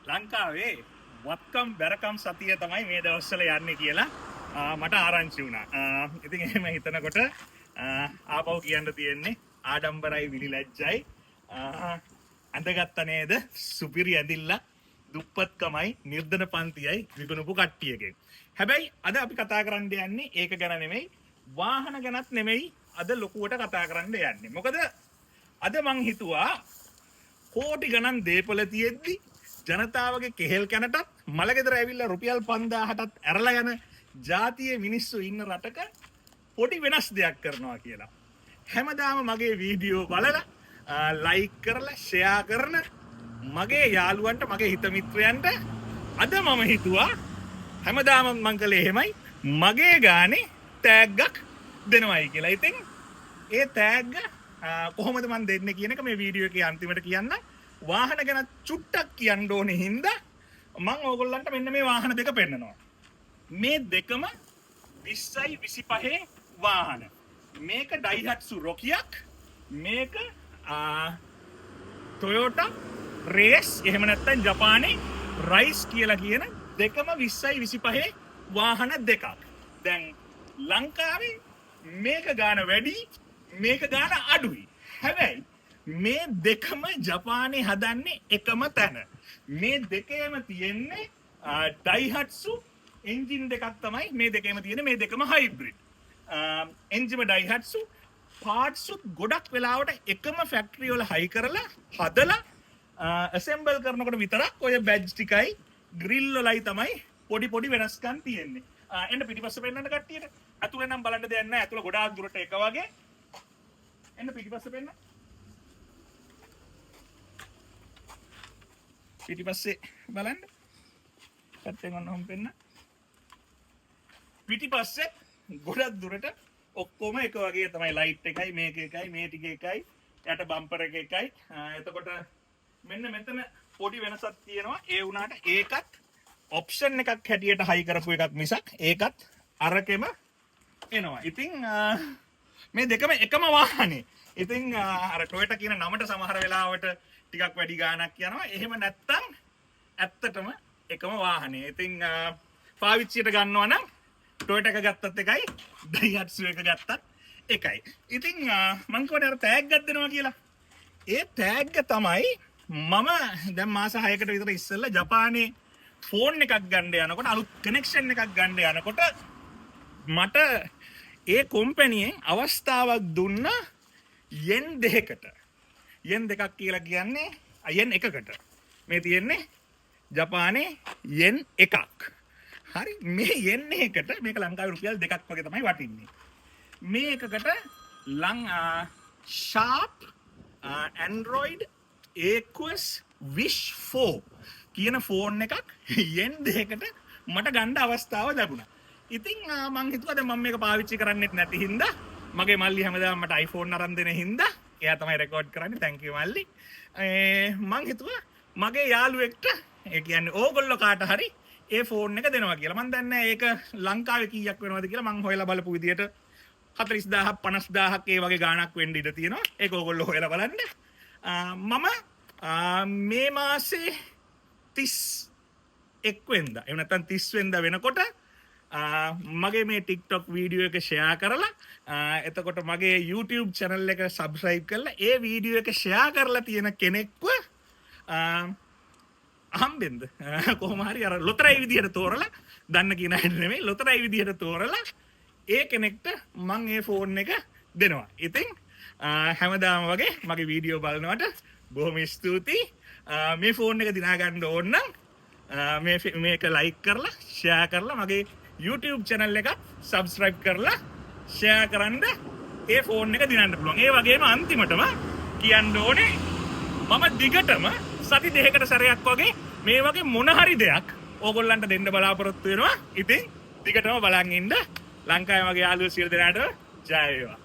ලංකාවේ වත්කම් බැරකම් සතිය තමයි මේ දවස්වල යන්නේ කියලා මට ආරංචි වුණා. ඉතින් එහෙම හිතනකොට ආපහු කියන්න තියෙන්නේ ආඩම්බරයි විලිලැජ්ජයි. අඳගත්ත නේද සුපිරි ඇඳිල්ල දුප්පත්කමයි නිර්ධන පන්තියයි විකුණපු කට්ටියකින්. හැබැයි අද අපි කතා කරන්න යන්නේ ඒක ගැන නෙමෙයි, වාහන ගැනත් නෙමෙයි අද ලොකුවට කතා කරන්න යන්නේ. මොකද අද මං හිතුවා කෝටි ගණන් දේපොළ තියෙද්දි ජනතාවගේ කෙහෙල් කැනටත් මලගෙදර ඇවිල්ලා රුපියල් 5000ටත් ඇරලා යන ජාතියේ මිනිස්සු ඉන්න රටක පොඩි වෙනස් දෙයක් කරනවා කියලා. හැමදාම මගේ වීඩියෝ බලලා ලයික් කරලා ෂෙයා කරන මගේ යාළුවන්ට මගේ හිත මිත්‍රයන්ට අද මම හිතුවා හැමදාම මං කළේ එහෙමයි මගේ ගානේ ටැග්ගක් දෙනවයි කියලා. ඉතින් ඒ ටැග්ග කොහොමද මන් දෙන්නේ කියන එක මේ වීඩියෝ එකේ අන්තිමට කියන්න. වාහන ගැන චුට්ටක් කියන්න ඕනේ හින්දා මම ඕගොල්ලන්ට මෙන්න මේ වාහන දෙක පෙන්නනවා. මේ දෙකම 20යි 25 වාහන. මේක ඩයිහට්සු රොකියක්, මේක Toyota රේස්, එහෙම නැත්නම් ජපානයේ රයිස් කියලා කියන දෙකම 20යි 25 වාහන දෙකක්. දැන් ලංකාවේ මේක ගාන වැඩි, මේක ගාන අඩුයි. හැබැයි මේ දෙකම ජපානයේ හදන්නේ එකම තැන. මේ දෙකේම තියෙන්නේ ඩයිහට්සු එන්ජින් දෙකක් තමයි මේ දෙකේම තියෙන්නේ. මේ දෙකම හයිබ්‍රිඩ්. එන්ජිම ඩයිහට්සු පාර්ට්සුත් ගොඩක් වෙලාවට එකම ෆැක්ටරි වල හයි කරලා හදලා ඇසෙම්බල් කරනකොට විතරක් ඔය බැජ් ටිකයි ග්‍රිල් වලයි තමයි පොඩි පොඩි වෙනස්කම් තියෙන්නේ. එන්න පිටිපස්ස පෙන්නන්න කට්ටියට. අතුලේ නම් බලන්න දෙයක් නැහැ. අතුල ගොඩාක් දුරට එක වගේ. එන්න පිටිපස්ස පෙන්න. පිටිපස්සේ බලන්න. පැත්තෙන් ඔන්නෝම පෙන්න. පිටිපස්සේ ගොඩක් දුරට ඔක්කොම එක වගේ තමයි. ලයිට් එකයි මේක එකයි මේ ටික එකයි යට බම්පර් එක එකයි. එතකොට මෙන්න මෙතන පොඩි වෙනසක් තියෙනවා. ඒ වුණාට ඒකත් ඔප්ෂන් එකක් හැටියට හයි කරපු එකක් මිසක් ඒකත් අරකෙම එනවා. ඉතින් මේ දෙකම එකම වාහනේ. ඉතින් අර Toyota කියන නමට සමහර වෙලාවට ටිකක් වැඩි ගාණක් යනවා. එහෙම නැත්තම් ඇත්තටම එකම වාහනේ. ඉතින් පාවිච්චියට ගන්නවා නම් Toyota එක ගත්තත් එකයි, Daihatsu එක ගත්තත් එකයි. ඉතින් මං කියන්නේ අර ටැග් එකක් දෙනවා කියලා. ඒ ටැග් එක තමයි මම දැන් මාස 6කට විතර ඉස්සෙල්ලා ජපානයේ ෆෝන් එකක් ගන්න යනකොට, අලුත් කනෙක්ෂන් එකක් ගන්න යනකොට මට ඒ කොම්පැනියෙන් අවස්ථාවක් දුන්නා යෙන් දෙකකට. යෙන් දෙකක් කියලා කියන්නේ යෙන් එකකට. මේ තියෙන්නේ ජපානයේ යෙන් එකක්. හරි, මේ යෙන් එකට මේක ලංකාවේ රුපියල් 2ක් වගේ තමයි වටින්නේ. මේ එකකට Sharp Android Aquos Wish 4 කියන ෆෝන් එකක් යෙන් දෙකකට මට ගන්න අවස්ථාව ලැබුණා. ඉතින් මං හිතුවා දැන් මම මේක පාවිච්චි කරන්නෙත් නැති හින්දා, මගේ මල්ලි හැමදාම මට iPhone අරන් දෙන හින්දා එයා තමයි රෙකෝඩ් කරන්නේ. thank you මල්ලි. මං හිතුවා මගේ යාළුවෙක්ට, ඒ කියන්නේ ඕගොල්ලෝ කාට හරි ඒ ෆෝන් එක දෙනවා කියලා. මම දන්නේ නැහැ ඒක ලංකාවේ කීයක් වෙනවද කියලා. මං හොයලා බලපු විදියට 40000ක් 50000ක් ඒ වගේ ගාණක් වෙන්න ඉඩ තියෙනවා. ඒක ඕගොල්ලෝ හොයලා බලන්න. මම මේ මාසේ 31 වෙනිදා එහෙම නැත්නම් 30 වෙනිදා වෙනකොට මගේ මේ TikTok වීඩියෝ එක ෂෙයා කරලා එතකොට මගේ YouTube channel එක subscribe කරලා ඒ වීඩියෝ එක ෂෙයා කරලා තියෙන කෙනෙක්ව හම්බෙන්ද කොහොම හරි අර ලොතරැයි විදියට තෝරලා, දන්න කියන අය නෙමෙයි, ලොතරැයි විදියට තෝරලා ඒ කෙනෙක්ට මං ඒ ෆෝන් එක දෙනවා. ඉතින් හැමදාම වගේ මගේ වීඩියෝ බලනවට බොහොම ස්තුතියි. මේ ෆෝන් එක දිනා ගන්න ඕන නම් මේක ලයික් කරලා ෂෙයා කරලා මගේ YouTube channel එක subscribe කරලා ෂෙයා කරන්න ඒ ෆෝන් එක දිනන්න පුළුවන්. ඒ වගේම අන්තිමටම කියන්න ඕනේ මම දිගටම සති දෙකකට සැරයක් වගේ මේ වගේ මොන හරි දෙයක් ඕගොල්ලන්ට දෙන්න බලාපොරොත්තු වෙනවා. ඉතින් දිගටම බලන් ඉන්න. ලංකාවේ මගේ යාළුවෝ සියලු දෙනාට ජය වේවා.